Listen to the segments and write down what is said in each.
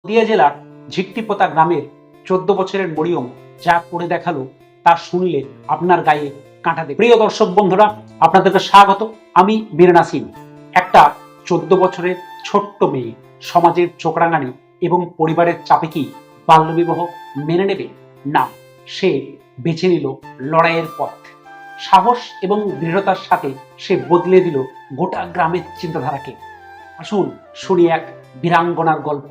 নদিয়া জেলার ঝিট্টিপোতা গ্রামের 14 বছরের মরিয়ম যা করে দেখালো তা শুনলে আপনার গায়ে কাঁটা দেবে। প্রিয় দর্শক বন্ধুরা, আপনাদেরকে স্বাগত। আমি মীর নাসিম। একটা 14 বছরের ছোট্ট মেয়ে সমাজের চোখরাঙানি এবং পরিবারের চাপে কি বাল্যবিবাহ মেনে নেবে? না, সে বেছে নিল লড়াইয়ের পথ। সাহস এবং দৃঢ়তার সাথে সে বদলে দিল গোটা গ্রামের চিন্তাধারাকে। আসুন শুনি এক বীরাঙ্গনার গল্প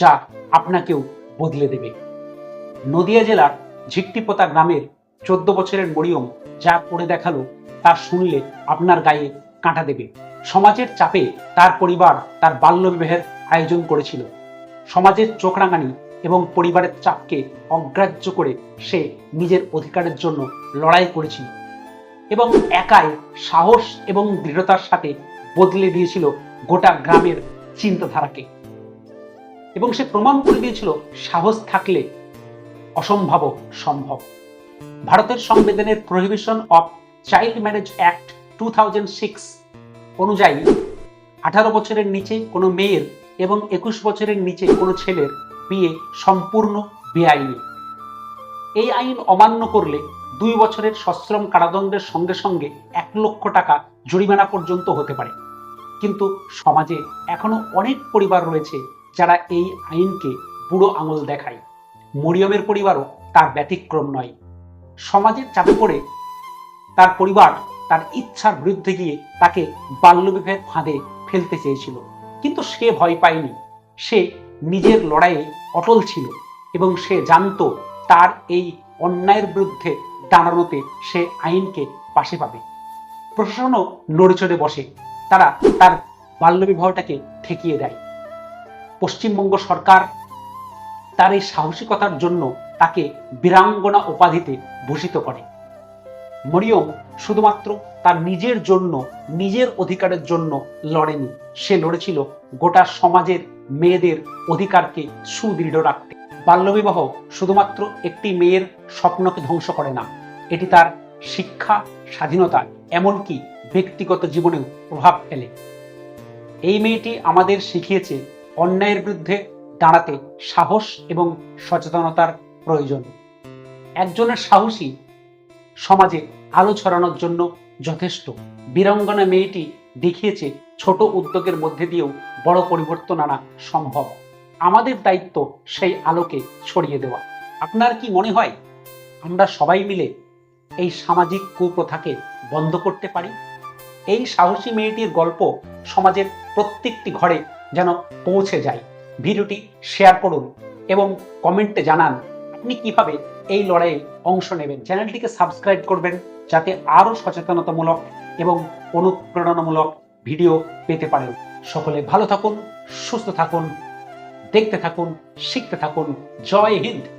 যা আপনাকেও বদলে দেবে। নদিয়া জেলার ঝিট্টিপোতা গ্রামের 14 বছরের মরিয়ম যা করে দেখালো তা শুনলে আপনার গায়ে কাঁটা দেবে। সমাজের চাপে তার পরিবার তার বাল্যবিবাহের আয়োজন করেছিল। সমাজের চোখরাঙানি এবং পরিবারের চাপকে অগ্রাহ্য করে সে নিজের অধিকারের জন্য লড়াই করেছিল এবং একাই সাহস এবং দৃঢ়তার সাথে বদলে দিয়েছিল গোটা গ্রামের চিন্তাধারাকে। এবং সে প্রমাণ করে দিয়েছিল সাহস থাকলে অসম্ভব সম্ভব। ভারতের সংবিধানের prohibition of child marriage act 2006 অনুযায়ী 18 বছরের নিচে কোনো মেয়ের এবং 21 বছরের নিচে কোনো ছেলের বিয়ে সম্পূর্ণ বেআইনি। এই আইন অমান্য করলে 2 বছরের সশ্রম কারাদণ্ডের সঙ্গে সঙ্গে 1 লক্ষ টাকা জরিমানা পর্যন্ত হতে পারে। কিন্তু সমাজে এখনো অনেক পরিবার রয়েছে যারা এই আইনকে বুড়ো আঙুল দেখায়। মরিয়মের পরিবারও তার ব্যতিক্রম নয়। সমাজের চাপে পড়ে তার পরিবার তার ইচ্ছার বিরুদ্ধে গিয়ে তাকে বাল্যবিবাহের ফাঁদে ফেলতে চেয়েছিল, কিন্তু সে ভয় পায়নি। সে নিজের লড়াইয়ে অটল ছিল এবং সে জানত তার এই অন্যায়ের বিরুদ্ধে দাঁড়ানোতে সে আইনকে পাশে পাবে। প্রশাসনও নড়েচড়ে বসে, তারা তার বাল্যবিবাহটাকে ঠেকিয়ে দেয়। পশ্চিমবঙ্গ সরকার তার এই সাহসিকতার জন্য তাকে বীরাঙ্গনা উপাধিতে ভূষিত করে। মরিয়ম শুধুমাত্র তার নিজের জন্য, নিজের অধিকারের জন্য লড়েনি, সে লড়েছিল গোটা সমাজের মেয়েদের অধিকারকে সুদৃঢ় রাখতে। বাল্যবিবাহ শুধুমাত্র একটি মেয়ের স্বপ্নকে ধ্বংস করে না, এটি তার শিক্ষা, স্বাধীনতা, এমনকি ব্যক্তিগত জীবনেও প্রভাব ফেলে। এই মেয়েটি আমাদের শিখিয়েছে অন্যায়ের বিরুদ্ধে দাঁড়াতে সাহস এবং সচেতনতার প্রয়োজন। একজনের সাহসী সমাজে আলো ছড়ানোর জন্য যথেষ্ট। বীরাঙ্গনা মেয়েটি দেখিয়েছে ছোট উদ্যোগের মধ্যে দিয়েও বড় পরিবর্তন আনা সম্ভব। আমাদের দায়িত্ব সেই আলোকে ছড়িয়ে দেওয়া। আপনার কি মনে হয় আমরা সবাই মিলে এই সামাজিক কুপ্রথাকে বন্ধ করতে পারি? এই সাহসী মেয়েটির গল্প সমাজের প্রত্যেকটি ঘরে যেন পৌঁছে যায়। ভিডিওটি শেয়ার করুন এবং কমেন্টে জানান আপনি কিভাবে এই লড়াইয়ে অংশ নেবেন। চ্যানেলটিকে সাবস্ক্রাইব করবেন যাতে আরও সচেতনতামূলক এবং অনুপ্রেরণামূলক ভিডিও পেতে পারেন। সকলে ভালো থাকুন, সুস্থ থাকুন, দেখতে থাকুন, শিখতে থাকুন। জয় হিন্দ।